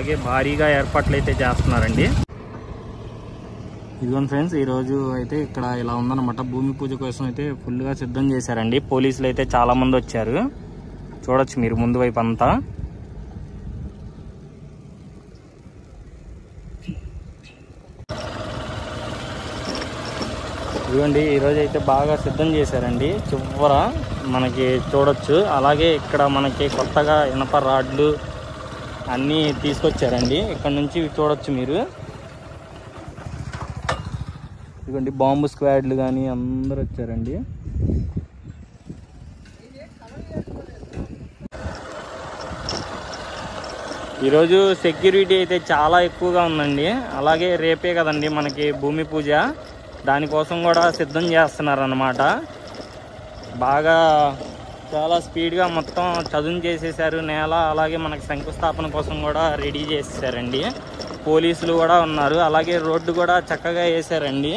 అలాగే భారీగా ఏర్పాట్లు అయితే చేస్తున్నారండి. ఇదిగోండి ఫ్రెండ్స్, ఈరోజు అయితే ఇక్కడ ఇలా ఉందన్నమాట. భూమి పూజ కోసం అయితే ఫుల్గా సిద్ధం చేశారండి. పోలీసులు అయితే చాలా మంది వచ్చారు, చూడొచ్చు మీరు ముందు వైపు అంతా. ఇదిగోండి ఈరోజు అయితే బాగా సిద్ధం చేశారండి. చివర మనకి చూడొచ్చు. అలాగే ఇక్కడ మనకి కొత్తగా ఇనప రాడ్లు అన్నీ తీసుకొచ్చారండి. ఇక్కడ నుంచి చూడొచ్చు మీరు. ఇదిగోండి బాంబు స్క్వాడ్లు కానీ అందరూ వచ్చారండి. ఈరోజు సెక్యూరిటీ అయితే చాలా ఎక్కువగా ఉందండి. అలాగే రేపే కదండి మనకి భూమి పూజ, దానికోసం కూడా సిద్ధం చేస్తున్నారు అన్నమాట. బాగా చాలా స్పీడ్గా మొత్తం చదును చేసేసారు నేల. అలాగే మనకి శంకుస్థాపన కోసం కూడా రెడీ చేసేసారండి. పోలీసులు కూడా ఉన్నారు. అలాగే రోడ్డు కూడా చక్కగా వేసారండి.